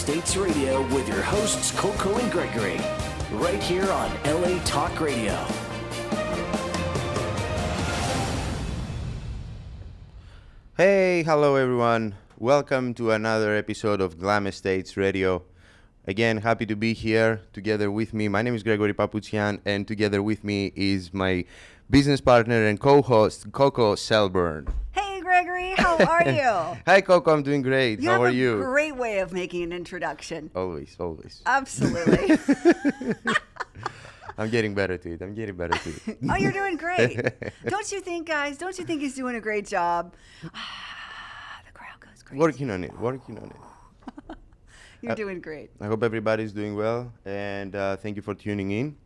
Estates Radio with your hosts CoCo and Gregory, right here on LA Talk Radio. Hey, hello everyone. Welcome to another episode of Glam Estates Radio. Again, happy to be here together with me. My name is Gregory Paputsian, and together with me is my business partner and co-host, CoCo Shelburne. Hey, Gregory, how are you? Hi, CoCo. I'm doing great. How are you? You have a great way of making an introduction. Always. Absolutely. I'm getting better to it. Oh, you're doing great. Don't you think, guys? Don't you think he's doing a great job? The crowd goes crazy. Working on it. You're doing great. I hope everybody's doing well, and thank you for tuning in.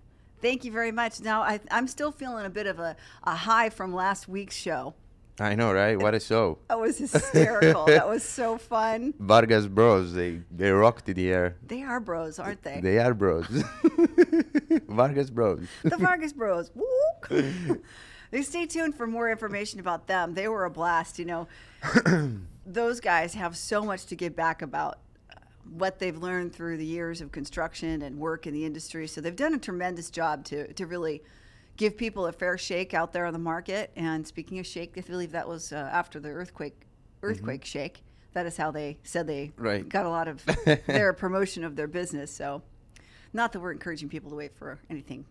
Thank you very much. Now, I'm still feeling a bit of a high from last week's show. I know, right? What a show. That was hysterical. That was so fun. Vargas Bros, they rocked the air. They are bros, aren't they? They are bros. Vargas Bros. The Vargas Bros. Woo! Stay tuned for more information about them. They were a blast, you know. Those guys have so much to give back about what they've learned through the years of construction and work in the industry. So they've done a tremendous job to really give people a fair shake out there on the market. And speaking of shake, I believe that was after the earthquake shake. That is how they said they got a lot of their promotion of their business. So not that we're encouraging people to wait for anything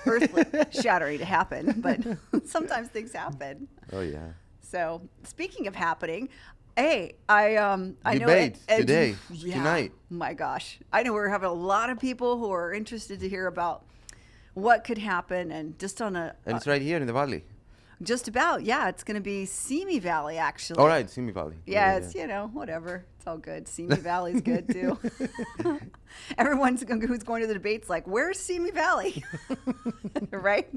earth-shattering to happen, but sometimes things happen. Oh, yeah. So speaking of happening, hey, I know debate today, tonight. My gosh, I know we're having a lot of people who are interested to hear about what could happen, and just on a and it's right here in the valley. Just about, yeah. It's going to be Simi Valley, actually. All right, Simi Valley. Yeah, it's whatever. It's all good. Simi Valley's good too. Everyone's who's going to the debates like, where's Simi Valley? Right?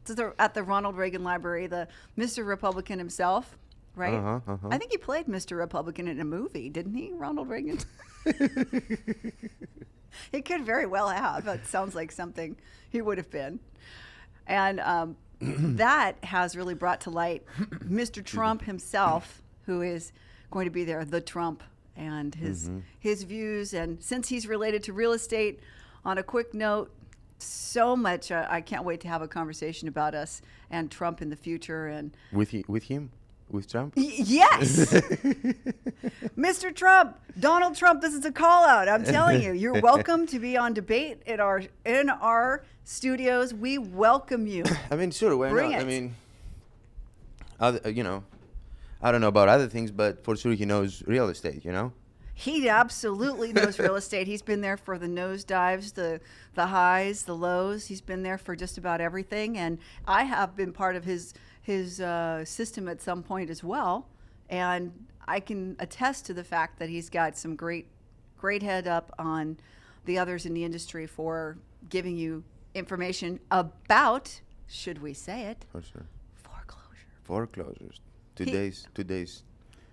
So at the Ronald Reagan Library, the Mr. Republican himself. Right? I think he played Mr. Republican in a movie, didn't he, Ronald Reagan? He could very well have. That sounds like something he would have been. And that has really brought to light Mr. Trump himself, who is going to be there, the Trump, and his views. And since he's related to real estate, on a quick note, so much, I can't wait to have a conversation about us and Trump in the future. And with him? With Trump? Yes. Mr. Trump, Donald Trump, this is a call out. I'm telling you, you're welcome to be on debate in our studios. We welcome you. I mean, sure, why Bring not? it. I mean, I don't know about other things, but for sure he knows real estate, you know? He absolutely knows real estate. He's been there for the nosedives, the highs, the lows. He's been there for just about everything. And I have been part of his system at some point as well, and I can attest to the fact that he's got some great head up on the others in the industry for giving you information about, should we say it, For sure. foreclosures. Today's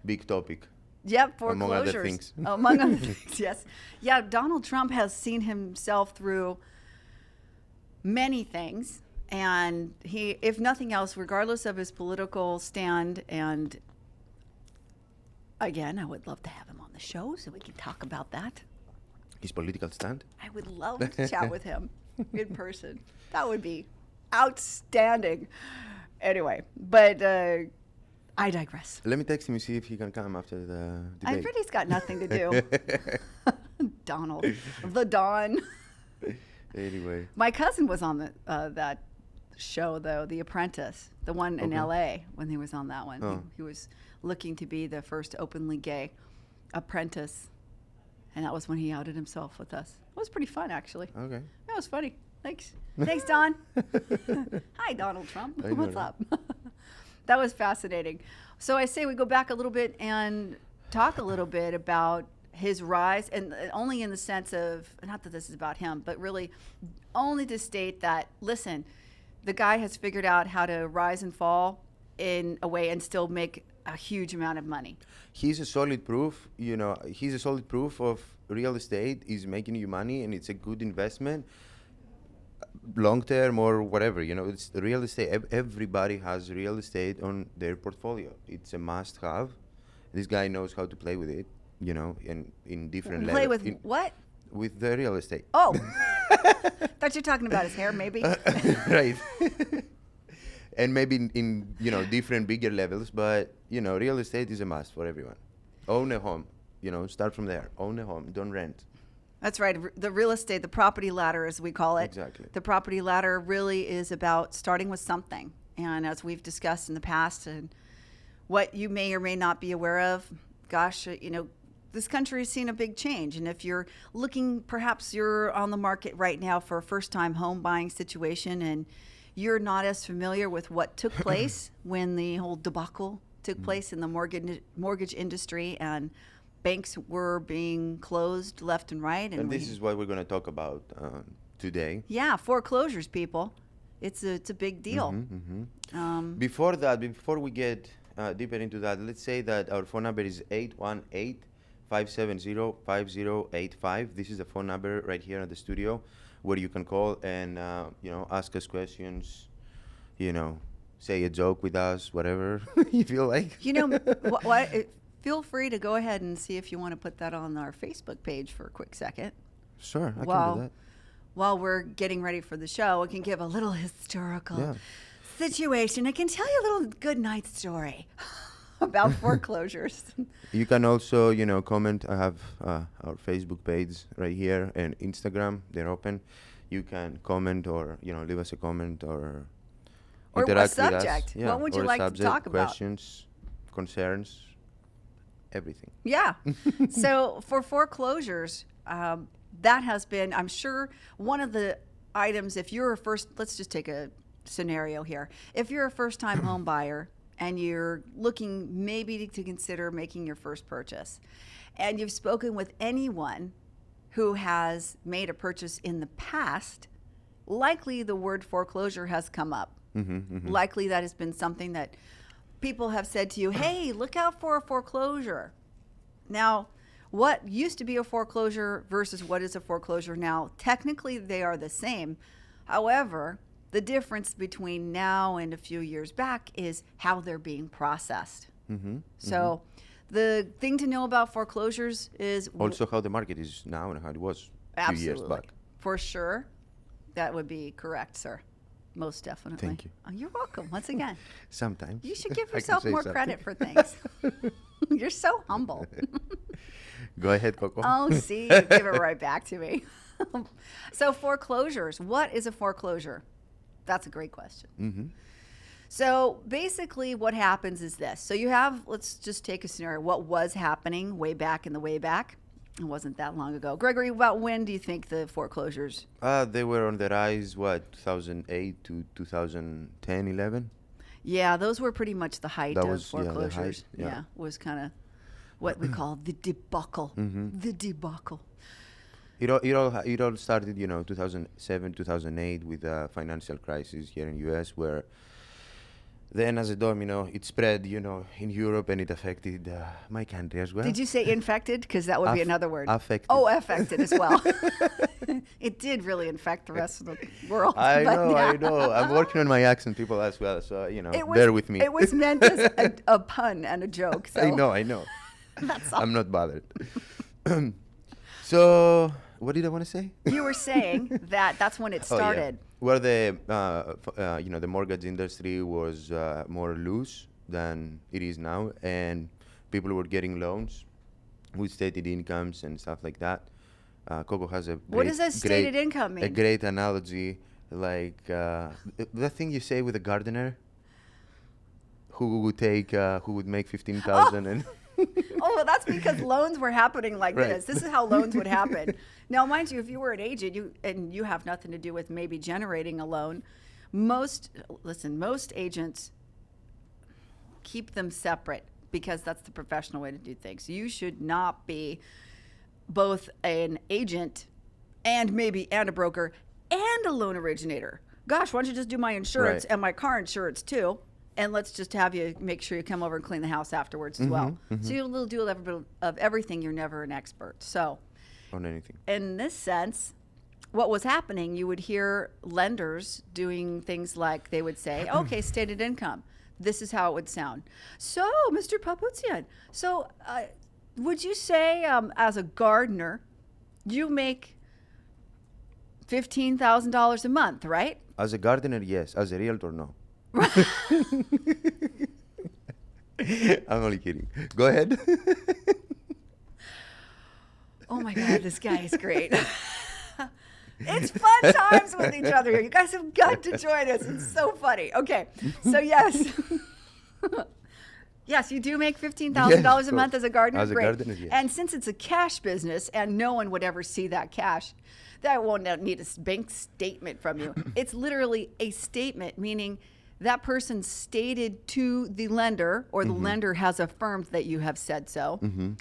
big topic. Yep, foreclosures. Among other things. Among other things, yes. Yeah, Donald Trump has seen himself through many things. And he, if nothing else, regardless of his political stand, and again, I would love to have him on the show so we can talk about that. His political stand? I would love to chat with him in person. That would be outstanding. Anyway, but I digress. Let me text him and see if he can come after the debate. I'm afraid he's got nothing to do. Donald, the Don. Anyway. My cousin was on that show, though, The Apprentice, the one in L.A. when he was on that one. Oh. He was looking to be the first openly gay apprentice, and that was when he outed himself with us. It was pretty fun, actually. Okay. That was funny. Thanks, Don. Hi, Donald Trump. What's up? That was fascinating. So I say we go back a little bit and talk a little bit about his rise, and only in the sense of, not that this is about him, but really only to state that, listen, the guy has figured out how to rise and fall in a way and still make a huge amount of money. He's a solid proof, of real estate is making you money, and it's a good investment. long term or whatever, it's real estate. Everybody has real estate on their portfolio. It's a must have. This guy knows how to play with it. in different Play levels. with what? With the real estate. Oh, thought you're talking about his hair, maybe. Right. And maybe in different bigger levels, but real estate is a must for everyone. Own a home, start from there. Own a home, don't rent. That's right. The real estate, the property ladder, as we call it. Exactly. The property ladder really is about starting with something. And as we've discussed in the past, and what you may or may not be aware of, gosh, this country has seen a big change. And if you're looking, perhaps you're on the market right now for a first-time home buying situation, and you're not as familiar with what took place when the whole debacle took place in the mortgage industry, and banks were being closed left and right. And this is what we're going to talk about today. Yeah, foreclosures, people. It's a big deal. Before we get deeper into that, let's say that our phone number is 818-570-5085. This is the phone number right here at the studio where you can call and ask us questions, say a joke with us, whatever you feel like. Feel free to go ahead and see if you want to put that on our Facebook page for a quick second. Sure, I can do that. While we're getting ready for the show, I can give a little historical situation. I can tell you a little good night story about foreclosures. You can also, comment. I have our Facebook page right here and Instagram. They're open. You can comment or, leave us a comment or interact a with subject. us. Yeah, what would you like to talk about? Questions, concerns, everything. Yeah. So for foreclosures, that has been, I'm sure, one of the items. If you're let's just take a scenario here. If you're a first-time home buyer and you're looking maybe to consider making your first purchase, and you've spoken with anyone who has made a purchase in the past, likely the word foreclosure has come up. Likely that has been something that people have said to you, hey, look out for a foreclosure. Now, what used to be a foreclosure versus what is a foreclosure now, technically they are the same. However, the difference between now and a few years back is how they're being processed. So the thing to know about foreclosures is also how the market is now and how it was a few years back. For sure. That would be correct, sir. Most definitely. Thank you. Oh, you're welcome. Once again. Sometimes. You should give I can yourself say more something. credit for things. You're so humble. Go ahead, Coco. Oh, see, you give it right back to me. So foreclosures. What is a foreclosure? That's a great question. So basically what happens is this. So you have, let's just take a scenario. What was happening way back in the way back? It wasn't that long ago. Gregory, about when do you think the foreclosures? They were on the rise, 2008 to 2010, 11? Yeah, those were pretty much the height That of was, yeah, the foreclosures. height, yeah. Was kind of what we call the debacle. The debacle. It all started, 2007, 2008 with the financial crisis here in U.S. where then as a domino, it spread, in Europe and it affected my country as well. Did you say infected? Because that would be another word. Affected. Oh, affected as well. It did really infect the rest of the world. I but know. I'm working on my accent, people as well, so, bear with me. It was meant as a pun and a joke. So. I know. That's all. I'm not bothered. So, what did I want to say? You were saying that's when it started. Where the mortgage industry was more loose than it is now, and people were getting loans with stated incomes and stuff like that. Coco has a what does a stated income mean? A great analogy, like the thing you say with a gardener who would make 15,000 and. Oh, well, that's because loans were happening like Right. this. This is how loans would happen. Now, mind you, if you were an agent, you have nothing to do with maybe generating a loan. Most agents keep them separate because that's the professional way to do things. You should not be both an agent and a broker and a loan originator. Gosh, why don't you just do my insurance Right. and my car insurance too? And let's just have you make sure you come over and clean the house afterwards as well. So you'll do a little bit of everything. You're never an expert. So on anything. in this sense, what was happening, you would hear lenders doing things like they would say, okay, stated income. This is how it would sound. So, Mr. Paputsian, would you say, as a gardener, you make $15,000 a month, right? As a gardener, yes. As a realtor, no. I'm only kidding. Go ahead. Oh my God, this guy is great. It's fun times with each other here. You guys have got to join us. It's so funny. Okay, so yes. Yes, you do make $15,000 a month as a gardener. As a Great. gardener, yes. And since it's a cash business and no one would ever see that cash, that won't need a bank statement from you. It's literally a statement, meaning that person stated to the lender, or the lender has affirmed that you have said so.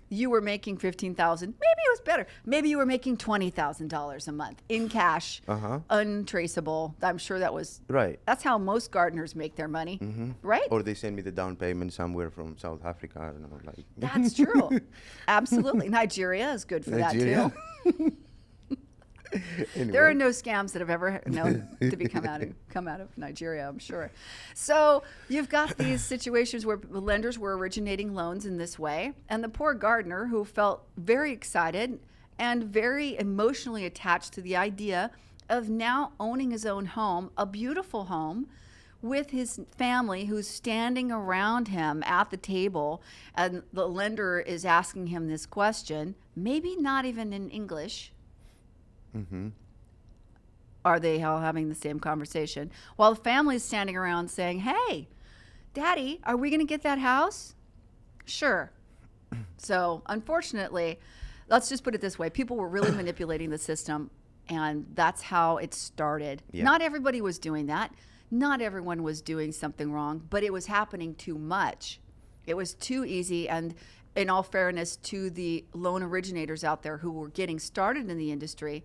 You were making $15,000. Maybe it was better. Maybe you were making $20,000 a month in cash, untraceable. I'm sure that was Right. That's how most gardeners make their money, right? Or they send me the down payment somewhere from South Africa. I don't know. Like. That's true. Absolutely. Nigeria is good for Nigeria. that too. Anyway. There are no scams that have ever known to be come out of Nigeria, I'm sure. So you've got these situations where lenders were originating loans in this way, and the poor gardener, who felt very excited and very emotionally attached to the idea of now owning his own home, a beautiful home, with his family who's standing around him at the table, and the lender is asking him this question, maybe not even in English. Are they all having the same conversation? While the family is standing around saying, hey, Daddy, are we going to get that house? Sure. So unfortunately, let's just put it this way. People were really manipulating the system, and that's how it started. Yeah. Not everybody was doing that. Not everyone was doing something wrong, but it was happening too much. It was too easy. And in all fairness to the loan originators out there who were getting started in the industry,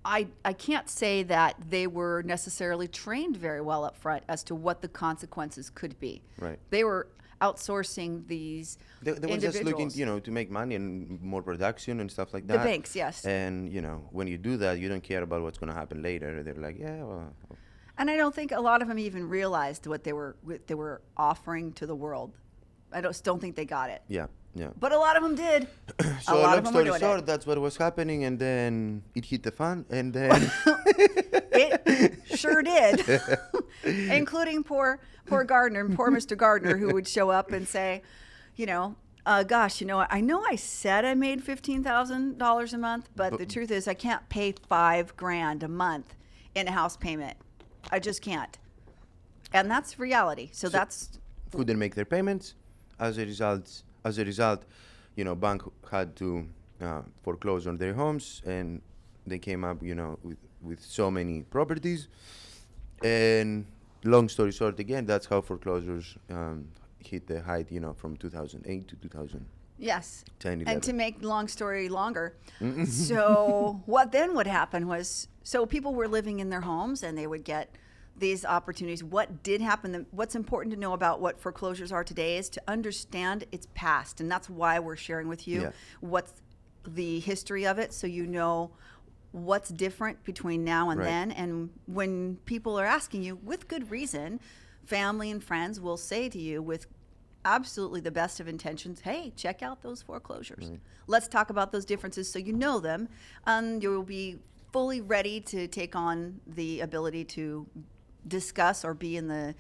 I can't say that they were necessarily trained very well up front as to what the consequences could be. Right. They were outsourcing these They were just individuals. looking, to make money and more production and stuff like The that. banks, yes. And, when you do that, you don't care about what's going to happen later. They're like, yeah, well. And I don't think a lot of them even realized what they were offering to the world. I don't think they got it. Yeah, yeah. But a lot of them did. So a lot long of them were story doing short, it. that's what was happening, and then it hit the fan, and then It sure did, including poor Gardner, poor Mr. Gardner, who would show up and say, gosh, I know I said I made $15,000 a month, but the truth is I can't pay $5,000 a month in a house payment. I just can't, and that's reality. So that's couldn't make their payments. As a result, bank had to foreclose on their homes, and they came up, with so many properties. And long story short, again, that's how foreclosures hit the height, from 2008 to 2010, yes. 11. And to make long story longer, so what then would happen was, so people were living in their homes and they would get these opportunities. What did happen? What's important to know about what foreclosures are today is to understand its past, and that's why we're sharing with you what's the history of it, so you know what's different between now and then. And when people are asking you, with good reason, family and friends will say to you with absolutely the best of intentions, hey, check out those foreclosures. Let's talk about those differences so you know them, and you'll be fully ready to take on the ability to discuss or be in the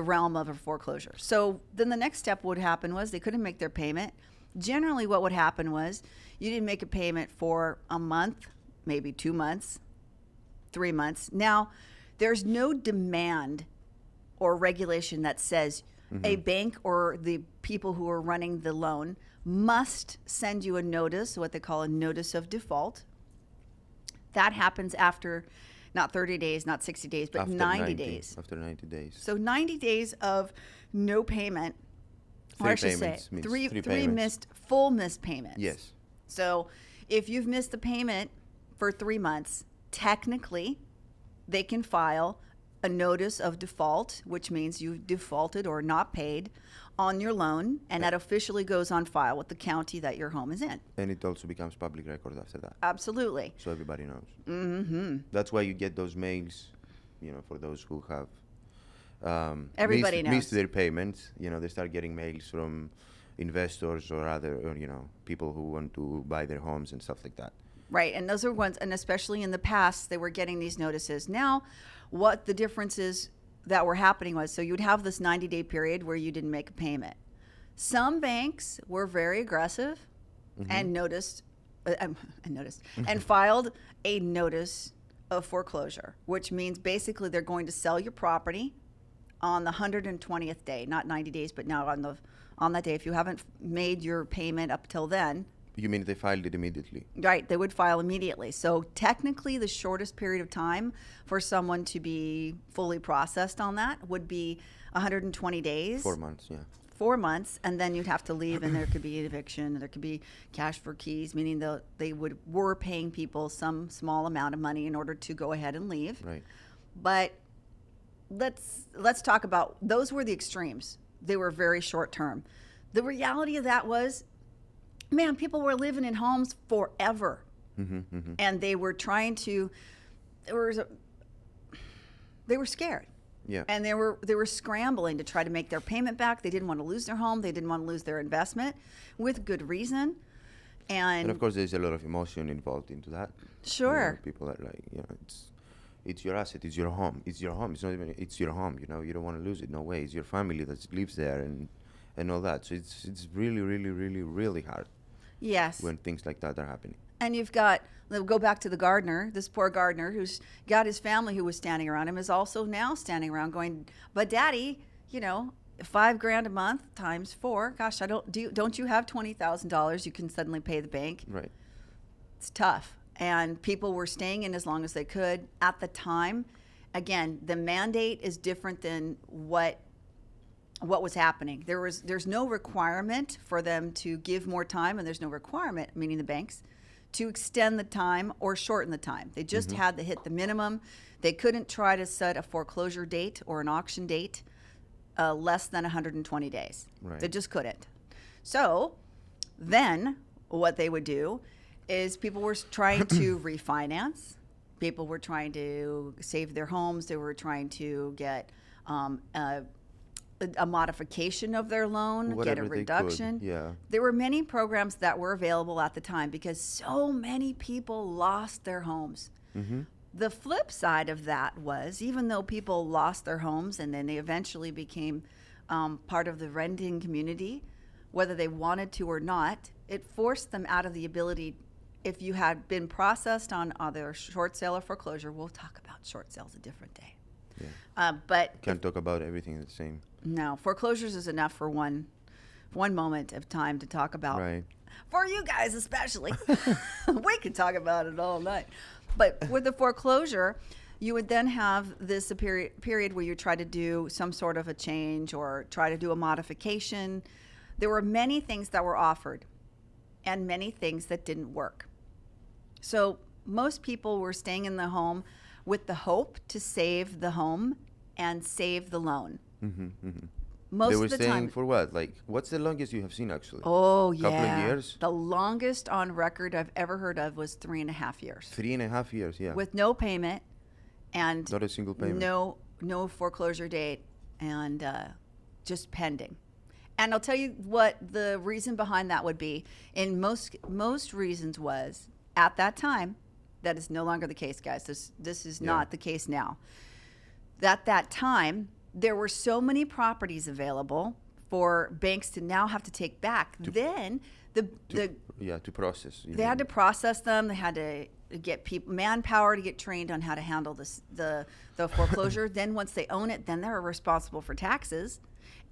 realm of a foreclosure. So then the next step would happen was they couldn't make their payment. Generally what would happen was you didn't make a payment for a month, maybe 2 months, 3 months. Now, there's no demand or regulation that says a bank or the people who are running the loan must send you a notice, what they call a notice of default. That happens after not 30 days, not 60 days, but After 90 days. After 90 days. So 90 days of no payment, or I should say three full missed payments. Yes. So if you've missed the payment for 3 months, technically they can file a notice of default, which means you've defaulted or not paid on your loan, and that officially goes on file with the county that your home is in. And it also becomes public record after that. Absolutely. So everybody knows. That's why you get those mails, for those who have Everybody knows. missed their payments. They start getting mails from investors or other, people who want to buy their homes and stuff like that. Right, and those are ones, and especially in the past, they were getting these notices. Now, what the differences that were happening was, so you'd have this 90-day period where you didn't make a payment. Some banks were very aggressive and noticed and filed a notice of foreclosure, which means basically they're going to sell your property on the 120th day, not 90 days, but now on that day. If you haven't made your payment up till then. You mean they filed it immediately? Right, they would file immediately. So technically the shortest period of time for someone to be fully processed on that would be 120 days. 4 months, yeah. 4 months, and then you'd have to leave, and there could be an eviction, there could be cash for keys, meaning they were paying people some small amount of money in order to go ahead and leave. Right. But let's talk about, those were the extremes. They were very short term. The reality of that was, man, people were living in homes forever, and they were trying to. They were scared. Yeah. And they were scrambling to try to make their payment back. They didn't want to lose their home. They didn't want to lose their investment, with good reason. And of course, there's a lot of emotion involved into that. Sure. People are like, it's your asset, it's your home. It's your home. It's not even. It's your home. You don't want to lose it. No way. It's your family that lives there and all that. So it's really, really, really, really hard. Yes. When things like that are happening. And you've got, go back to the gardener, this poor gardener who's got his family who was standing around him is also now standing around going, but daddy, $5,000 a month times 4, gosh, don't you have $20,000 you can suddenly pay the bank? Right. It's tough. And people were staying in as long as they could at the time. Again, the mandate is different than what was happening. There's no requirement for them to give more time, and there's no requirement, meaning the banks, to extend the time or shorten the time. They just had to hit the minimum. They couldn't try to set a foreclosure date or an auction date less than 120 days. Right. They just couldn't. So then what they would do is people were trying to refinance. People were trying to save their homes. They were trying to get a modification of their loan, Whatever get a reduction. Yeah. There were many programs that were available at the time because so many people lost their homes. The flip side of that was, even though people lost their homes and then they eventually became part of the renting community, whether they wanted to or not, it forced them out of the ability. If you had been processed on either short sale or foreclosure, we'll talk about short sales a different day. Yeah. But Can't talk about everything the same. no, foreclosures is enough for one moment of time to talk about. Right. For you guys especially. We could talk about it all night. But with the foreclosure, you would then have this period where you try to do some sort of a change or try to do a modification. There were many things that were offered and many things that didn't work. So most people were staying in the home with the hope to save the home and save the loan. Most They were of the staying time. for what? Like, what's the longest you have seen actually? Oh, yeah. Couple of years? The longest on record I've ever heard of was 3.5 years. 3.5 years, yeah. With no payment and Not a single payment. no foreclosure date and just pending. And I'll tell you what the reason behind that would be. In most reasons was, at that time, that is no longer the case, guys. This is not the case now. At that time, there were so many properties available for banks to now have to take back. Then to process. they had to process them. They had to get manpower to get trained on how to handle the foreclosure. Then once they own it, then they're responsible for taxes.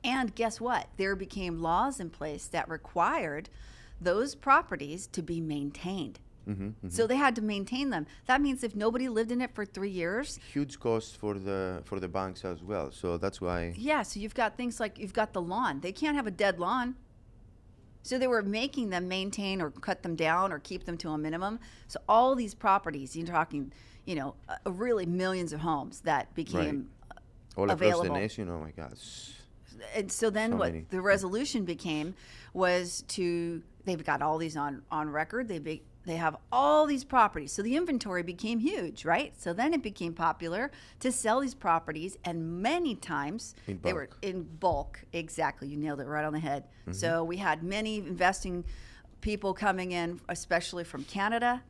And guess what? There became laws in place that required those properties to be maintained. So they had to maintain them. That means if nobody lived in it for 3 years, huge cost for the banks as well. So that's why. yeah. So you've got things like you've got the lawn. They can't have a dead lawn. So they were making them maintain or cut them down or keep them to a minimum. So all these properties, you're talking, really millions of homes that became all available. across the nation. Oh my gosh. And so then So what many. the resolution became was they've got all these on record. They have all these properties. So the inventory became huge, right? So then it became popular to sell these properties, and many times they were in bulk. Exactly. You nailed it right on the head. So we had many investing people coming in, especially from Canada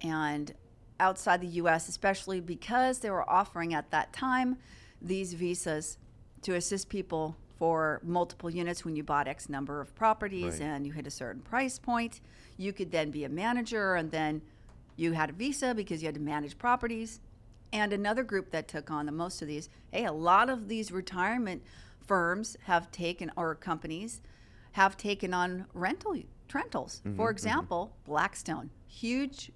and outside the U.S., especially because they were offering at that time these visas to assist people for multiple units. When you bought X number of properties and you hit a certain price point, you could then be a manager, and then you had a visa because you had to manage properties. And another group that took on the most of these, a lot of these retirement firms have taken, or companies have taken on rentals. For example, Blackstone, huge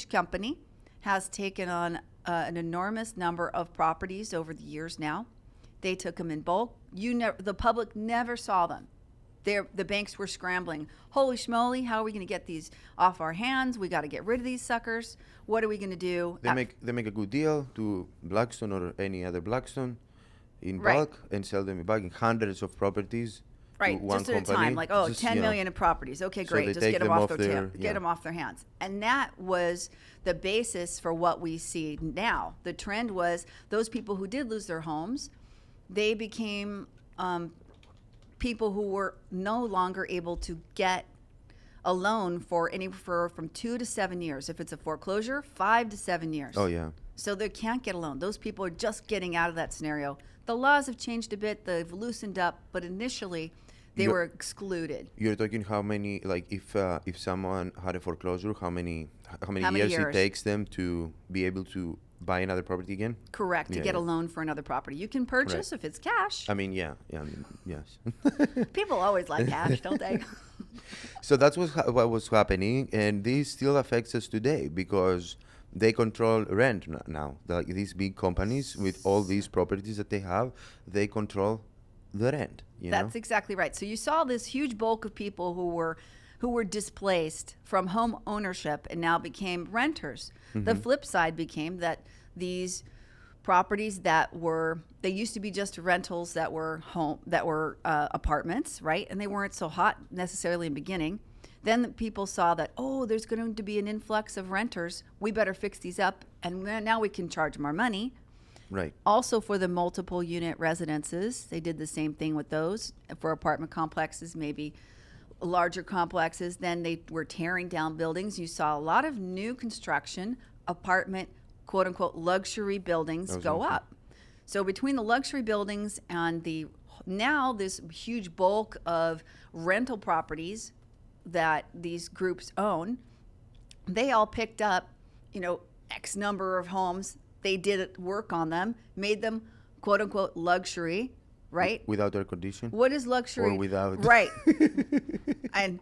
company, has taken on an enormous number of properties over the years now. They took them in bulk. The public never saw them. The banks were scrambling. Holy schmoly, how are we going to get these off our hands? We got to get rid of these suckers. What are we going to do? They make a good deal to Blackstone or any other Blackstone in bulk and sell them in bulk in hundreds of properties. Right, one just at company. a time, like, just 10 million in properties. Okay, So great, they just take get them off their yeah. get them off their hands. And that was the basis for what we see now. The trend was those people who did lose their homes, they became people who were no longer able to get a loan for from 2 to 7 years. If it's a foreclosure, 5 to 7 years. Oh, yeah. So they can't get a loan. Those people are just getting out of that scenario. The laws have changed a bit. They've loosened up, but initially they were excluded. You're talking how many, like if someone had a foreclosure, how many years it takes them to be able to buy another property again? Correct, to get a loan for another property. You can purchase if it's cash. I mean, yes. People always like cash, don't they? So that's what was happening, and this still affects us today because they control rent now. Like these big companies with all these properties that they have, they control the rent. That's exactly right. So you saw this huge bulk of people who were displaced from home ownership and now became renters. The flip side became that these properties they used to be just rentals that were apartments, right? And they weren't so hot necessarily in the beginning. Then the people saw that, there's going to be an influx of renters. We better fix these up, and now we can charge more money. Right. Also for the multiple unit residences, they did the same thing with those. For apartment complexes, maybe larger complexes, then they were tearing down buildings. You saw a lot of new construction, apartment, quote unquote, luxury buildings go up. So between the luxury buildings and now this huge bulk of rental properties that these groups own, they all picked up, X number of homes. They did work on them, made them, quote unquote, luxury, right? Without air conditioning? What is luxury? Or without. Right. And,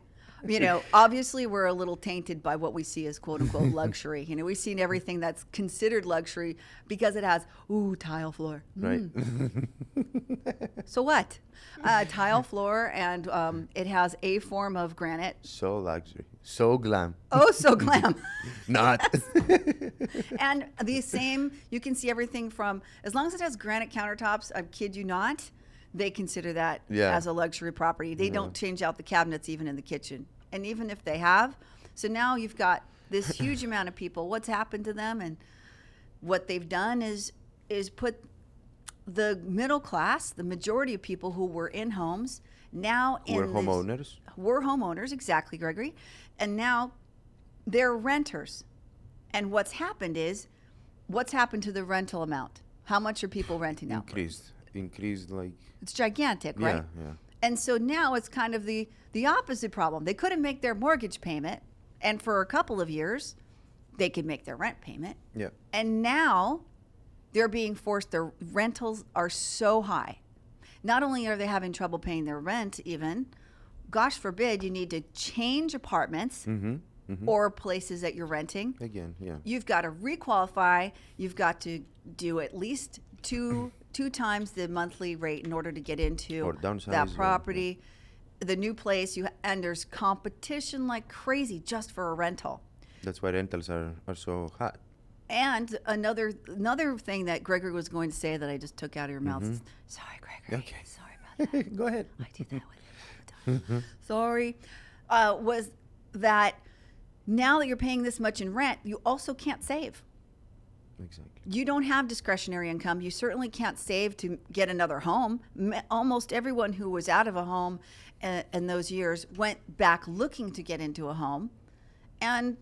obviously we're a little tainted by what we see as, quote unquote, luxury. We've seen everything that's considered luxury because it has, tile floor. Right. So what? Tile floor, and it has a form of granite. So luxury. So glam. Oh, so glam. Not. And the same, you can see everything from, as long as it has granite countertops, I kid you not, they consider that as a luxury property. They don't change out the cabinets even in the kitchen. And even if they have, so now you've got this huge amount of people. What's happened to them, and what they've done is put the middle class, the majority of people who were in homes, now We're homeowners. We're homeowners, exactly, Gregory. And now they're renters. And what's happened to the rental amount? How much are people renting now? Increased like... It's gigantic, right? Yeah. And so now it's kind of the opposite problem. They couldn't make their mortgage payment, and for a couple of years, they could make their rent payment. Yeah. And now they're being forced, their rentals are so high. Not only are they having trouble paying their rent even, gosh forbid you need to change apartments or places that you're renting. Again, yeah. You've got to requalify. You've got to do at least two times the monthly rate in order to get into that property. The new place, and there's competition like crazy just for a rental. That's why rentals are so hot. And another thing that Gregory was going to say that I just took out of your mouth. Sorry, Gregory. Okay. Sorry about that. Go ahead. I do that with him all the time. Sorry. Was that Now that you're paying this much in rent, you also can't save. Exactly. You don't have discretionary income. You certainly can't save to get another home. Almost everyone who was out of a home in those years went back looking to get into a home and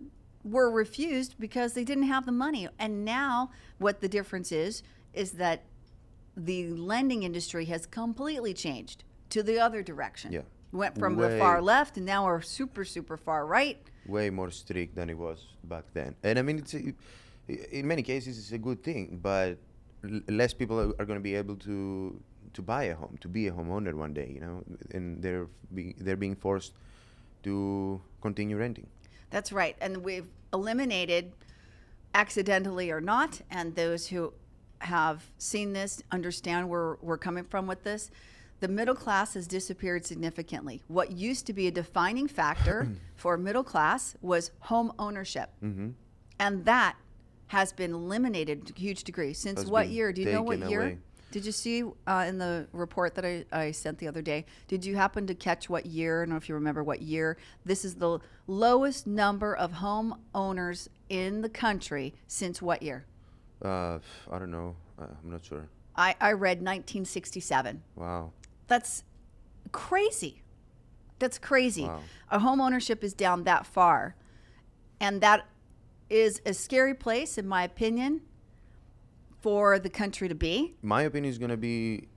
were refused because they didn't have the money. And now what the difference is that the lending industry has completely changed to the other direction. Yeah. Went from the far left and now we're super, super far right. Way more strict than it was back then. And I mean, in many cases, it's a good thing, but less people are going to be able to buy a home, to be a homeowner one day, and they're being forced to continue renting. That's right. And we've eliminated, accidentally or not, and those who have seen this understand where we're coming from with this. The middle class has disappeared significantly. What used to be a defining factor for middle class was home ownership. Mm-hmm. And that has been eliminated to a huge degree. Since what year? Do you know what year? Away. Did you see in the report that I sent the other day, did you happen to catch what year? I don't know if you remember what year. This is the lowest number of home owners in the country since what year? I don't know. I'm not sure. I read 1967. Wow. That's crazy. That's crazy. Wow. Our home ownership is down that far. And that is a scary place, in my opinion, for the country to be. My opinion is going to be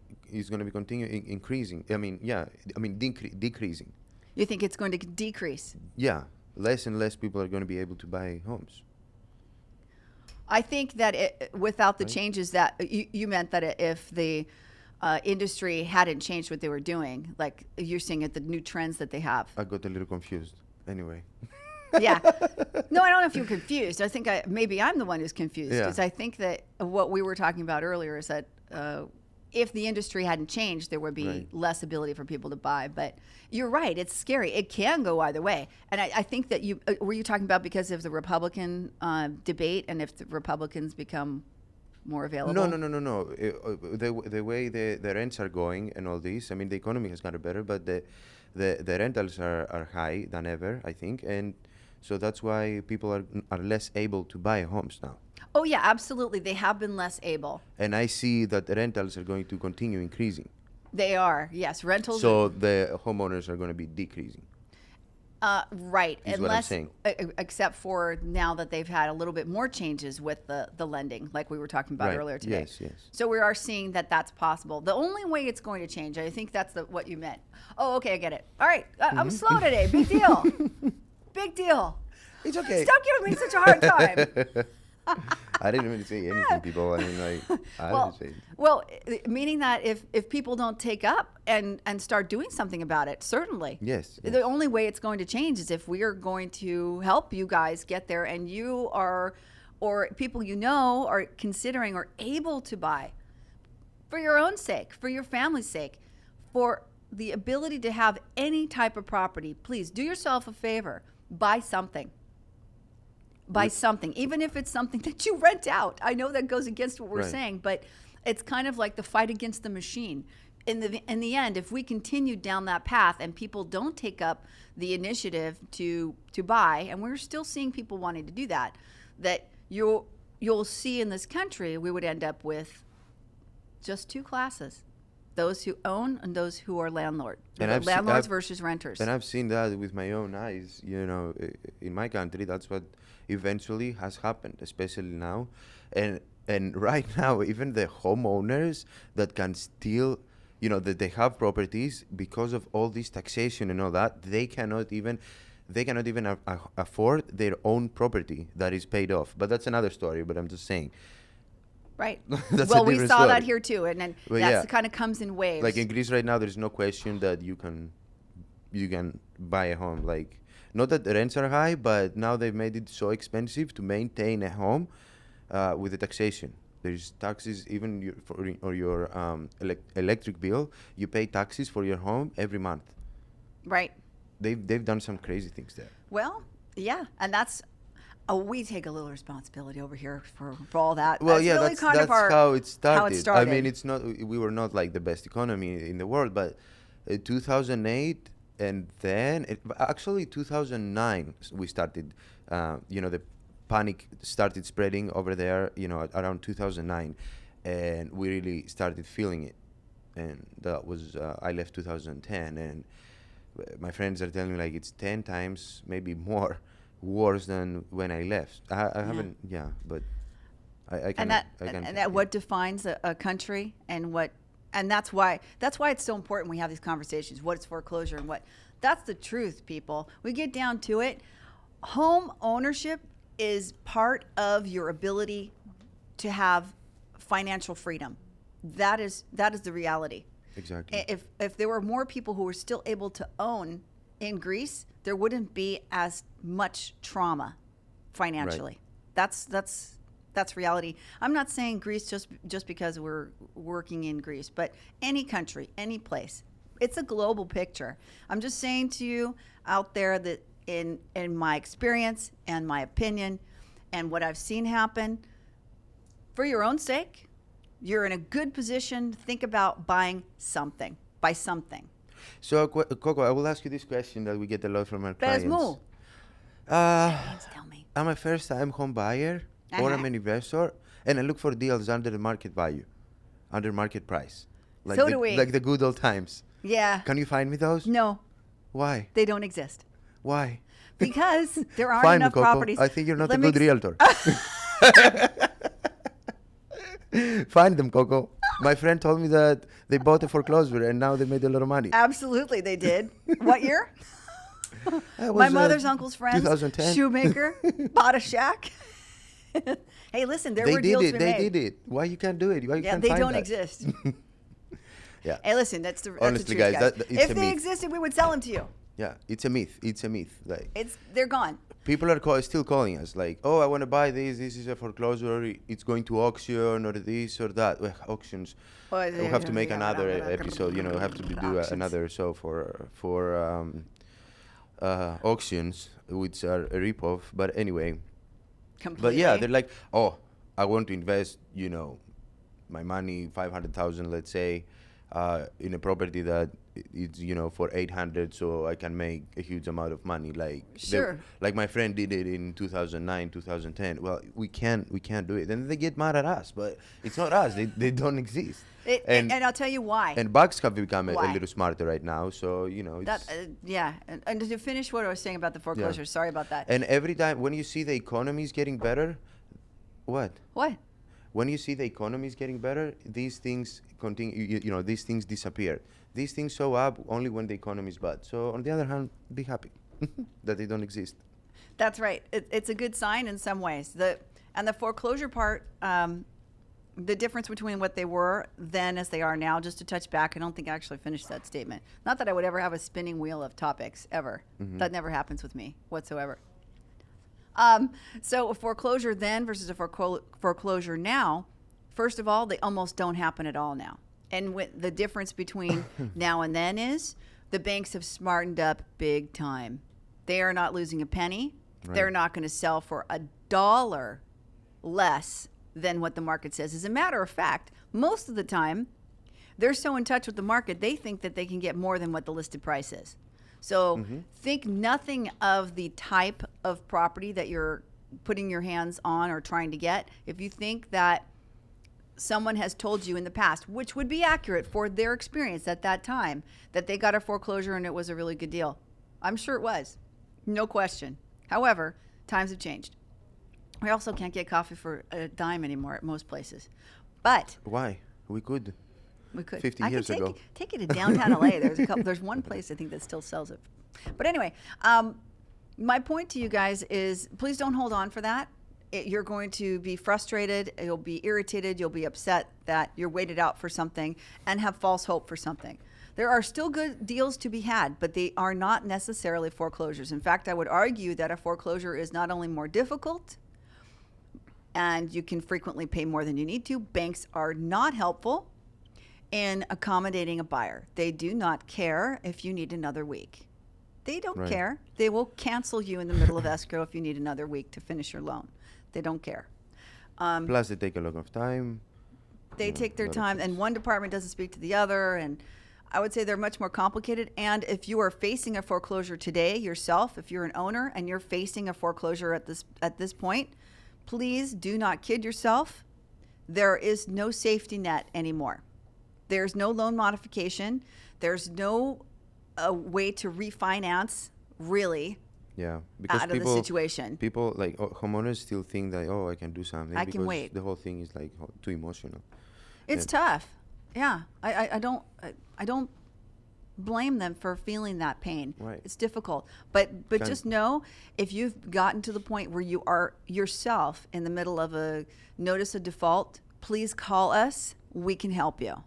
continuing increasing. Decreasing. You think it's going to decrease? Yeah, less and less people are going to be able to buy homes. I think that without the changes that you meant that if the industry hadn't changed what they were doing, like you're seeing at the new trends that they have. I got a little confused. Anyway. Yeah. No, I don't know if you're confused. I think maybe I'm the one who's confused because I think that what we were talking about earlier is that if the industry hadn't changed, there would be less ability for people to buy. But you're right. It's scary. It can go either way. And I think that were you talking about because of the Republican debate and if the Republicans become more available? No. The way the rents are going and all this, I mean, the economy has gotten better, but the rentals are high than ever, I think. And so that's why people are less able to buy homes now. Oh, yeah, absolutely. They have been less able. And I see that the rentals are going to continue increasing. They are, yes. Rentals. So the homeowners are going to be decreasing. Right. Is what I'm saying. Except for now that they've had a little bit more changes with the lending, like we were talking about earlier today. Yes. So we are seeing that that's possible. The only way it's going to change, I think that's what you meant. Oh, okay, I get it. All right. I'm slow today. Big deal. Big deal. It's okay. Stop giving me such a hard time. I didn't even say anything, people. I mean, I didn't say anything. Well, meaning that if people don't take up and start doing something about it, certainly. Yes. The only way it's going to change is if we are going to help you guys get there and you are, or people you know are considering or able to buy for your own sake, for your family's sake, for the ability to have any type of property. Please do yourself a favor. Buy something. Buy something, even if it's something that you rent out. I know that goes against what we're saying, but it's kind of like the fight against the machine. In the end, if we continue down that path and people don't take up the initiative to buy, and we're still seeing people wanting to do that you'll see in this country, we would end up with just two classes: those who own and those who are landlords versus renters. And I've seen that with my own eyes. In my country, that's what eventually has happened, especially now. And right now, even the homeowners that can still, that they have properties because of all this taxation and all that, they cannot even afford their own property that is paid off. But that's another story. But I'm just saying. Right. That's well, a we different saw story. that here too, and then that kind of comes in waves. Like in Greece right now, there's no question that you can buy a home. Like, not that the rents are high, but now they've made it so expensive to maintain a home with the taxation. There's taxes even for your electric bill. You pay taxes for your home every month. Right. They've done some crazy things there. Well, yeah, and that's. We take a little responsibility over here for all that. Well, that's yeah, really that's kind of how it started. How it started. I mean, it's not. We were not like the best economy in the world, but 2008 and then actually 2009 we started the panic started spreading over there, around 2009, and we really started feeling it. And that was I left 2010, and my friends are telling me like it's 10 times, maybe more, worse than when I left. I haven't, but I can. And that what defines a country, and that's why it's so important we have these conversations. What's foreclosure and what? That's the truth, people. We get down to it. Home ownership is part of your ability to have financial freedom. That is the reality. Exactly. If there were more people who were still able to own in Greece, there wouldn't be as much trauma financially. Right. That's reality. I'm not saying Greece just because we're working in Greece, but any country, any place. It's a global picture. I'm just saying to you out there that in my experience and my opinion and what I've seen happen, for your own sake, you're in a good position to think about buying something. Buy something. So, Coco, I will ask you this question that we get a lot from our clients. Tell me. I'm a first-time home buyer or I'm an investor, and I look for deals under the market value, under market price. Like So do we. Like the good old times. Yeah. Can you find me those? No, Why? they don't exist. Why? Because there aren't Find enough me, Coco. properties. I think you're not Let a me good realtor. Find them, Coco. My friend told me that they bought a foreclosure and now they made a lot of money. Absolutely, they did. What year? That My was, mother's uncle's friend, 2010. shoemaker, bought a shack. Hey, listen, there were deals to be made. They did it. Why you can't do it? Why you can't They find don't that? exist. Yeah. Hey, listen, that's the Honestly, truth, guys, it's if a they myth. existed, we would sell them to you. Yeah, it's a myth. It's a myth. Like They're gone. people are still calling us like, oh, I want to buy this. This is a foreclosure. It's going to auction or this or that. Well, auctions. Well, We'll have to make another episode. We have to do another show for auctions, which are a ripoff. But anyway. Completely. But yeah, they're like, oh, I want to invest, my money, 500,000, let's say, in a property that it's, for 800, so I can make a huge amount of money. Like, sure. Like my friend did it in 2009, 2010. Well, we can't do it. Then they get mad at us, but it's not us. They don't exist. And I'll tell you why. And banks have become a Why? little smarter right now, so it's And to finish what I was saying about the foreclosure, sorry about that. And every time when you see the economy is getting better, what? When you see the economy is getting better, these things continue. These things disappear. These things show up only when the economy is bad. So on the other hand, be happy that they don't exist. That's right. It's a good sign in some ways. The foreclosure part, the difference between what they were then as they are now, just to touch back, I don't think I actually finished that statement. Not that I would ever have a spinning wheel of topics, ever. Mm-hmm. That never happens with me whatsoever. So a foreclosure then versus a foreclosure now, first of all, they almost don't happen at all now. And the difference between now and then is the banks have smartened up big time. They are not losing a penny. Right. They're not going to sell for $1 less than what the market says. As a matter of fact, most of the time, they're so in touch with the market, they think that they can get more than what the listed price is. So think nothing of the type of property that you're putting your hands on or trying to get. If you think that someone has told you in the past, which would be accurate for their experience at that time, that they got a foreclosure and it was a really good deal. I'm sure it was. No question. However, times have changed. We also can't get coffee for a dime anymore at most places. But why? We could. 50 years ago. Take it to downtown LA. There's one place I think that still sells it. But anyway, my point to you guys is please don't hold on for that. You're going to be frustrated, you'll be irritated, you'll be upset that you're waited out for something and have false hope for something. There are still good deals to be had, but they are not necessarily foreclosures. In fact, I would argue that a foreclosure is not only more difficult and you can frequently pay more than you need to. Banks are not helpful in accommodating a buyer. They do not care if you need another week. They don't care. They will cancel you in the middle of escrow if you need another week to finish your loan. They don't care. Plus, they take a lot of time. They take their time, and one department doesn't speak to the other. And I would say they're much more complicated. And if you are facing a foreclosure today yourself, if you're an owner and you're facing a foreclosure at this point, please do not kid yourself. There is no safety net anymore. There's no loan modification. There's no way to refinance, really, Yeah, because out of the situation. people like homeowners still think that I can do something. I because can wait. The whole thing is like too emotional. It's tough. Yeah, I don't blame them for feeling that pain. Right. It's difficult, but just know, if you've gotten to the point where you are yourself in the middle of a notice of default, please call us. We can help you,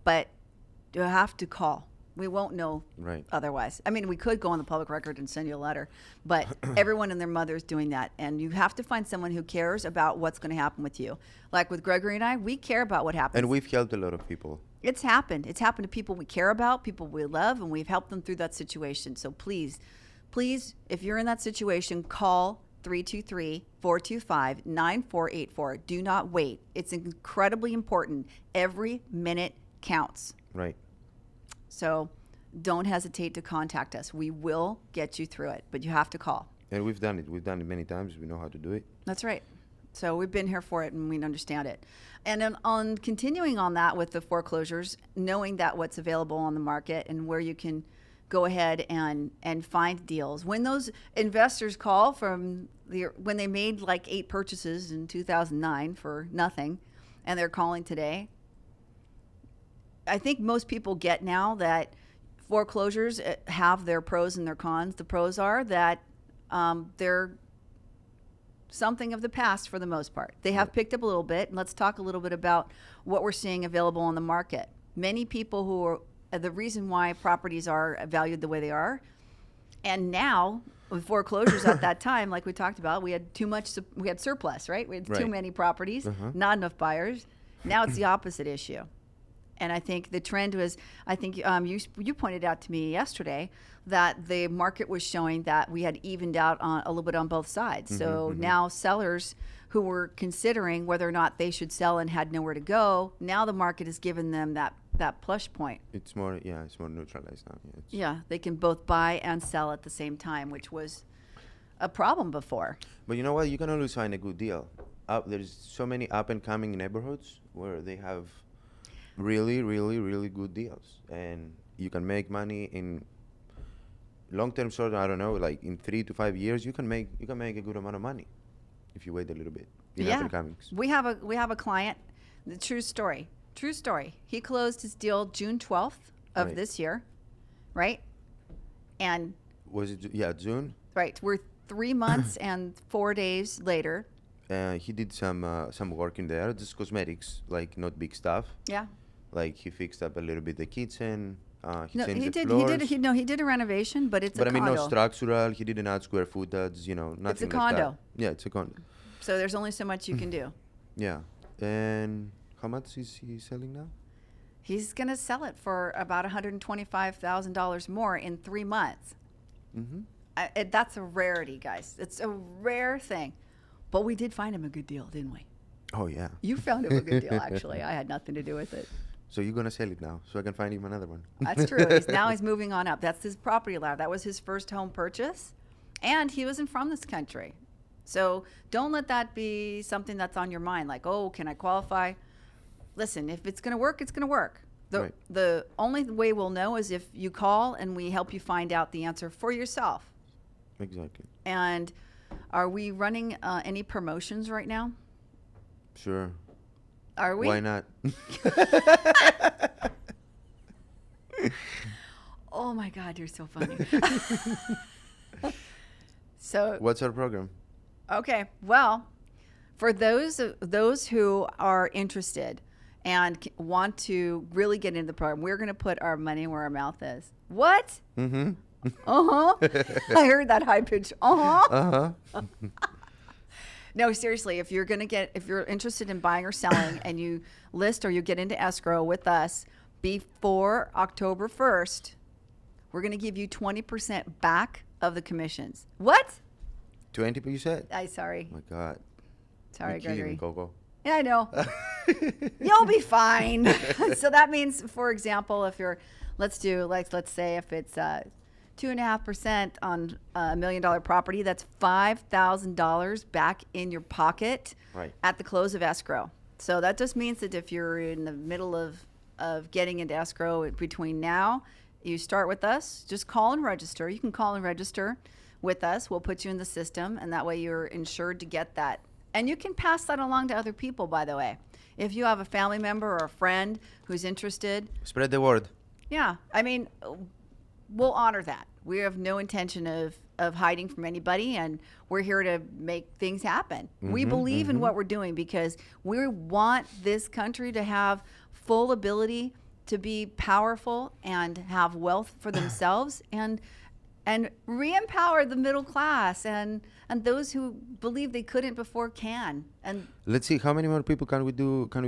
but you have to call. We won't know otherwise. I mean, we could go on the public record and send you a letter, but everyone and their mother is doing that. And you have to find someone who cares about what's going to happen with you. Like with Gregory and I, we care about what happens. And we've helped a lot of people. It's happened. It's happened to people we care about, people we love, and we've helped them through that situation. So please, if you're in that situation, call 323-425-9484. Do not wait. It's incredibly important. Every minute counts. Right. So don't hesitate to contact us. We will get you through it, but you have to call. And we've done it. We've done it many times. We know how to do it. That's right. So we've been here for it, and we understand it. And then on continuing on that with the foreclosures, knowing that what's available on the market and where you can go ahead and find deals. When those investors call when they made like 8 purchases in 2009 for nothing, and they're calling today, I think most people get now that foreclosures have their pros and their cons. The pros are that they're something of the past for the most part. They have picked up a little bit. And let's talk a little bit about what we're seeing available on the market. Many people who are the reason why properties are valued the way they are. And now with foreclosures at that time, like we talked about, we had we had surplus, right? We had too many properties, not enough buyers. Now it's the opposite issue. And I think the trend was, you pointed out to me yesterday that the market was showing that we had evened out a little bit on both sides. So now sellers who were considering whether or not they should sell and had nowhere to go, now the market has given them that plush point. It's more neutralized now. Yeah, they can both buy and sell at the same time, which was a problem before. But you know what? You can always find a good deal. There's so many up and coming neighborhoods where they have really, really, really good deals, and you can make money in long-term. Sort of, I don't know, like in 3 to 5 years, you can make a good amount of money if you wait a little bit. We have a client. The true story. He closed his deal June 12th of this year, right? And was it June? Right. We're 3 months and 4 days later. He did some work in there, just cosmetics, like not big stuff. Yeah. Like he fixed up a little bit the kitchen. He did a renovation, but it's a condo. But I mean, no structural. He didn't add square footage. Nothing. It's a like condo. That. Yeah, it's a condo. So there's only so much you can do. Yeah. And how much is he selling now? He's going to sell it for about $125,000 more in 3 months. That's a rarity, guys. It's a rare thing. But we did find him a good deal, didn't we? Oh, yeah. You found him a good deal, actually. I had nothing to do with it. So you're going to sell it now so I can find him another one. That's true. Now he's moving on up. That's his property ladder. That was his first home purchase. And he wasn't from this country. So don't let that be something that's on your mind. Like, oh, can I qualify? Listen, if it's going to work, it's going to work. The only way we'll know is if you call and we help you find out the answer for yourself. Exactly. And are we running any promotions right now? Sure. Are we? Why not? Oh my God, you're so funny. So what's our program? Okay, well, for those who are interested and want to really get into the program, we're going to put our money where our mouth is. What? Mm-hmm. I heard that high pitch. No, seriously, if you're interested in buying or selling and you list or you get into escrow with us before October 1st, we're going to give you 20% back of the commissions. What? 20, you said? Sorry. Oh my God. Sorry, You're kidding Gregory. me, CoCo. Yeah, I know. You'll be fine. So that means, for example, if you're, let's say if it's 2.5% on a $1 million property, that's $5,000 back in your pocket at the close of escrow. So that just means that if you're in the middle of getting into escrow between now, you start with us, just call and register. You can call and register with us. We'll put you in the system, and that way you're insured to get that. And you can pass that along to other people, by the way. If you have a family member or a friend who's interested. Spread the word. Yeah. I mean, we'll honor that. We have no intention of hiding from anybody, and we're here to make things happen. We believe in what we're doing because we want this country to have full ability to be powerful and have wealth for themselves and re-empower the middle class and those who believe they couldn't before can. And let's see, how many more people can we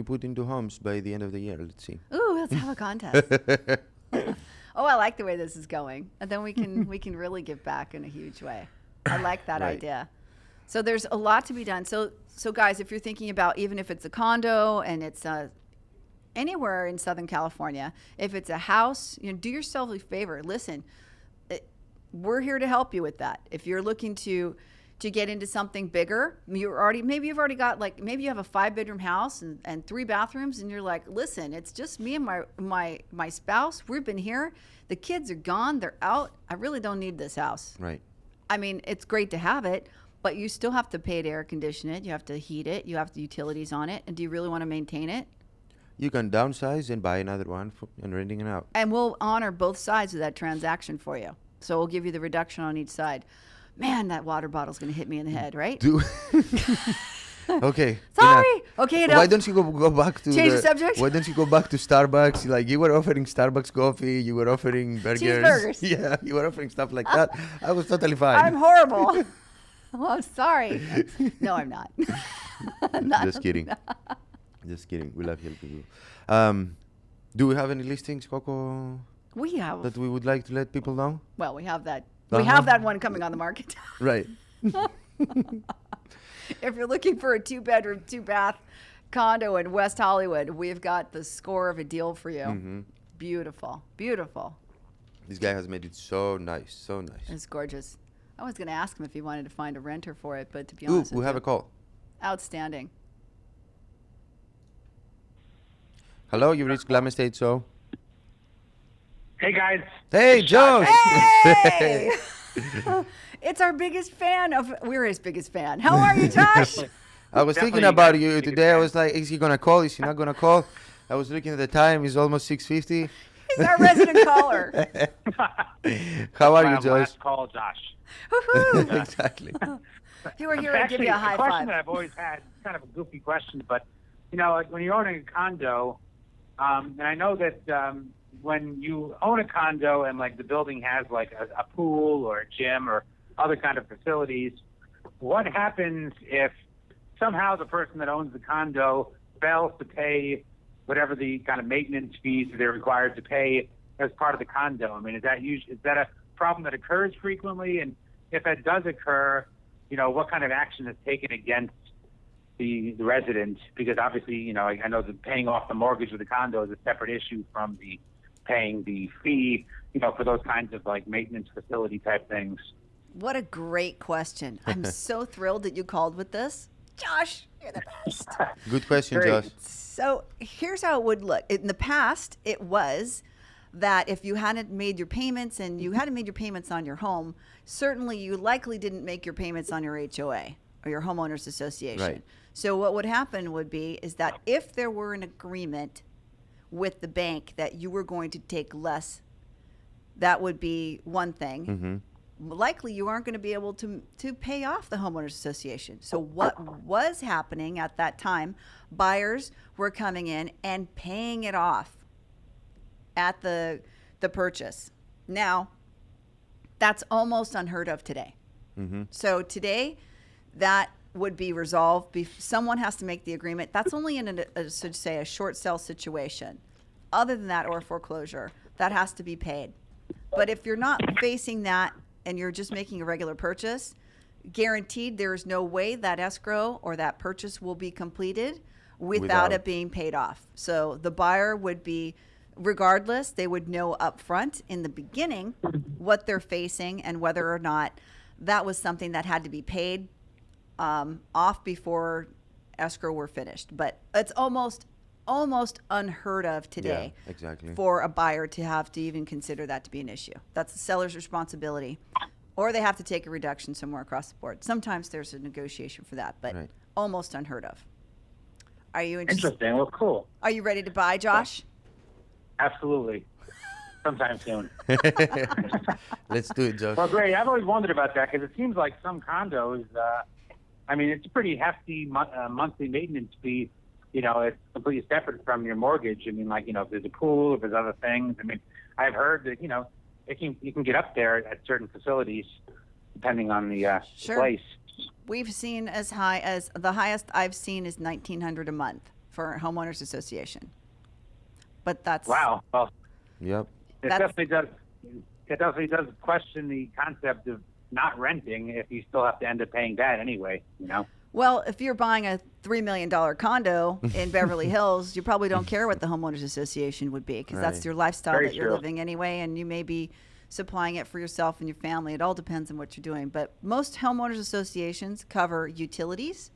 put into homes by the end of the year? Let's see. Ooh, let's have a contest. Oh, I like the way this is going. And then we can really give back in a huge way. I like that idea. So there's a lot to be done. So guys, if you're thinking about, even if it's a condo and it's anywhere in Southern California, if it's a house, you know, do yourself a favor. Listen, we're here to help you with that. If you're looking to get into something bigger, maybe you've already got, like, maybe you have a 5-bedroom house and 3 bathrooms, and you're like, listen, it's just me and my spouse. We've been here. The kids are gone. They're out. I really don't need this house. Right. I mean, it's great to have it, but you still have to pay to air condition it. You have to heat it. You have the utilities on it. And do you really want to maintain it? You can downsize and buy another one and renting it out. And we'll honor both sides of that transaction for you. So we'll give you the reduction on each side. Man, that water bottle's going to hit me in the head, right? Okay. Sorry. Okay, enough. Why don't you go back to change the subject? Why don't you go back to Starbucks? Like, you were offering Starbucks coffee, you were offering burgers. Cheeseburgers. Yeah, you were offering stuff like that. I was totally fine. I'm horrible. Well, I'm sorry. No, I'm not. Just kidding. Just kidding. We love helping you. Do we have any listings, CoCo? We have. That we would like to let people know? Well, we have that. We have that one coming on the market. Right. If you're looking for a 2-bedroom, 2-bath condo in West Hollywood, we've got the score of a deal for you. Beautiful. Beautiful. This guy has made it so nice. So nice. It's gorgeous. I was going to ask him if he wanted to find a renter for it, but to be honest, we have a call. Outstanding. Hello, you reached Glam Estate Show. Hey, guys. Hey, Josh. Hey! It's our biggest fan. We're his biggest fan. How are you, Josh? I was thinking about you today. I was like, is he going to call? Is he not going to call? I was looking at the time. It's almost 6:50. He's our resident caller. How are you, Josh? Last call, Josh. Woohoo! Exactly. If you were here, I'd give you a high a question five. that I've always had, kind of a goofy question, but, you know, like when you're owning a condo, and I know that when you own a condo and, like, the building has, like, a pool or a gym or other kind of facilities, what happens if somehow the person that owns the condo fails to pay whatever the kind of maintenance fees they're required to pay as part of the condo? I mean, is that a problem that occurs frequently? And if that does occur, you know, what kind of action is taken against the resident? Because obviously, you know, I know that paying off the mortgage of the condo is a separate issue from the paying the fee, you know, for those kinds of, like, maintenance facility type things. What a great question. I'm so thrilled that you called with this. Josh, you're the best. Good question, Great. Josh. So here's how it would look. In the past, it was that if you hadn't made your payments and you hadn't made your payments on your home, certainly you likely didn't make your payments on your HOA or your homeowners association. Right. So what would happen would be is that if there were an agreement with the bank that you were going to take less, that would be one thing. Likely you aren't going to be able to pay off the homeowners association. So what was happening at that time, buyers were coming in and paying it off at the purchase. Now, that's almost unheard of today. So today, that would be resolved. Someone has to make the agreement. That's only in a short sale situation. Other than that, or a foreclosure, that has to be paid. But if you're not facing that and you're just making a regular purchase, guaranteed there is no way that escrow or that purchase will be completed without it being paid off. So the buyer would be, regardless, they would know up front in the beginning what they're facing and whether or not that was something that had to be paid off before escrow were finished. But it's almost unheard of today for a buyer to have to even consider that to be an issue. That's the seller's responsibility. Or they have to take a reduction somewhere across the board. Sometimes there's a negotiation for that, but almost unheard of. Are you interested? Interesting. Well, cool. Are you ready to buy, Josh? Absolutely. Sometime soon. Let's do it, Josh. Well, great. I've always wondered about that because it seems like some condos, it's a pretty hefty monthly maintenance fee. It's completely separate from your mortgage. If there's a pool, if there's other things. I've heard that, you can get up there at certain facilities depending on the place. We've seen as high as, the highest I've seen is $1,900 a month for a homeowners association. But that's... Wow. Well, yep. It definitely does question the concept of not renting if you still have to end up paying that anyway, Well, if you're buying a $3 million condo in Beverly Hills, you probably don't care what the homeowners association would be because that's your lifestyle that you're living anyway, and you may be supplying it for yourself and your family. It all depends on what you're doing. But most homeowners associations cover utilities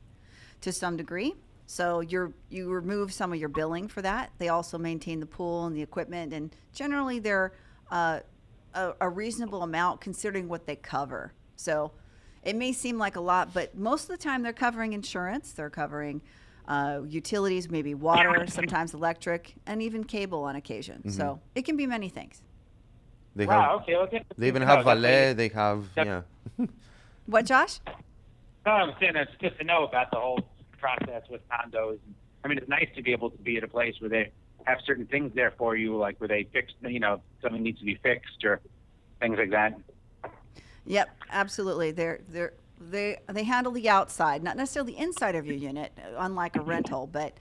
to some degree. So you remove some of your billing for that. They also maintain the pool and the equipment, and generally they're a reasonable amount considering what they cover. So it may seem like a lot, but most of the time they're covering insurance, they're covering utilities, maybe water, sometimes electric, and even cable on occasion. Mm-hmm. So it can be many things. They they even have valet. They have What, Josh? No, I'm saying it's good to know about the whole process with condos. It's nice to be able to be at a place where they have certain things there for you, like where they fix, something needs to be fixed or things like that. Yep, absolutely. They handle the outside, not necessarily the inside of your unit, unlike a rental, but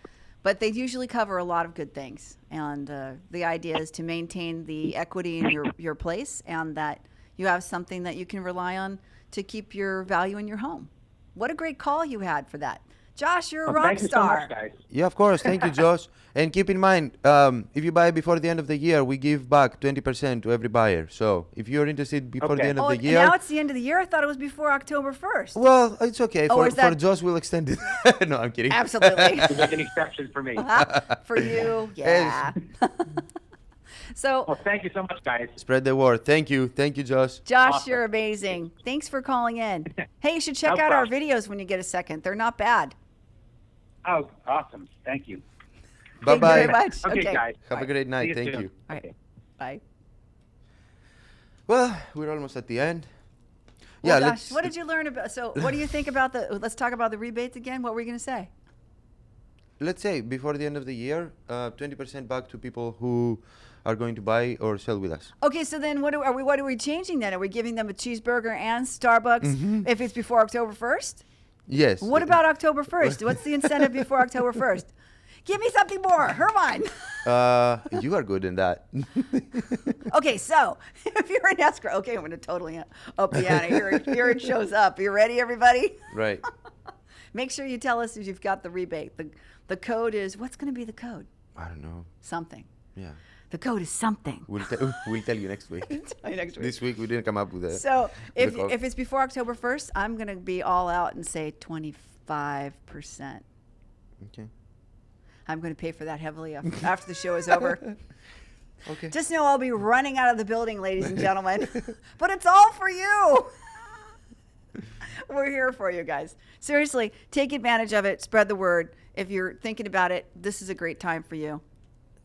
they usually cover a lot of good things. And the idea is to maintain the equity in your place, and that you have something that you can rely on to keep your value in your home. What a great call you had for that. Josh, you're a rock star. Thank you so much, guys. Yeah, of course. Thank you, Josh. And keep in mind, if you buy before the end of the year, we give back 20% to every buyer. So if you're interested before the end of the year... now it's the end of the year? I thought it was before October 1st. Well, it's okay. For Josh, we'll extend it. No, I'm kidding. Absolutely. You make an exception for me. For you, yeah. Well, thank you so much, guys. Spread the word. Thank you. Thank you, Josh. Josh, Awesome. You're amazing. Thanks for calling in. Hey, you should check out our videos when you get a second. They're not bad. Oh, awesome. Thank you. Bye-bye. Thank you very much. Okay, guys. Have a great night. Thank soon. you. All right. Bye. Well, we're almost at the end. Well, Josh, what did you learn about? So what do you think about let's talk about the rebates again. What were you going to say? Let's say before the end of the year, 20% back to people who are going to buy or sell with us. Okay, so then what are we changing then? Are we giving them a cheeseburger and Starbucks if it's before October 1st? Yes. What about October 1st? What's the incentive before October 1st? Give me something more. Hermine. You are good in that. Okay, so if you're in escrow, okay, I'm going to totally up the ante. Here it shows up. You ready, everybody? Right. Make sure you tell us if you've got the rebate. The code is, what's going to be the code? I don't know. Something. Yeah. The code is something. We'll tell you next week. Tell you next week. This week we didn't come up with it. So if it's before October 1st, I'm going to be all out and say 25%. Okay. I'm going to pay for that heavily after the show is over. Okay. Just know I'll be running out of the building, ladies and gentlemen. But it's all for you. We're here for you guys. Seriously, take advantage of it. Spread the word. If you're thinking about it, this is a great time for you.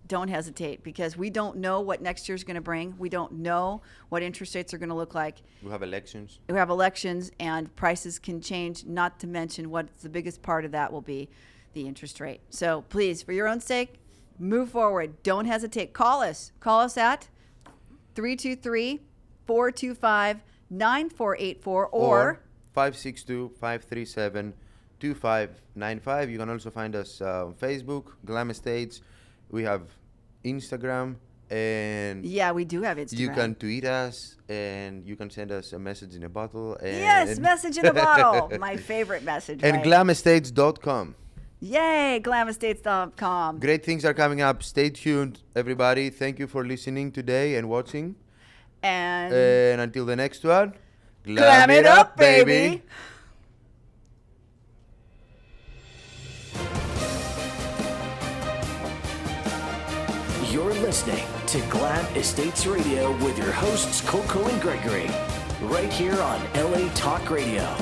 Don't hesitate, because we don't know what next year's going to bring. We don't know what interest rates are going to look like. We have elections. We have elections, and prices can change, not to mention what the biggest part of that will be, the interest rate. So please, for your own sake, move forward. Don't hesitate. Call us. Call us at 323-425-9484 or 562-537-2595. You can also find us on Facebook, Glam Estates. We have Instagram, and yeah, we do have Instagram. you can tweet us, and you can send us a message in a bottle. And yes, message in a bottle. My favorite message. And right? glamestates.com. Yay, glamestates.com. Great things are coming up. Stay tuned, everybody. Thank you for listening today and watching. And until the next one, glam it up, baby. You're listening to Glam Estates Radio with your hosts, CoCo and Gregory, right here on LA Talk Radio.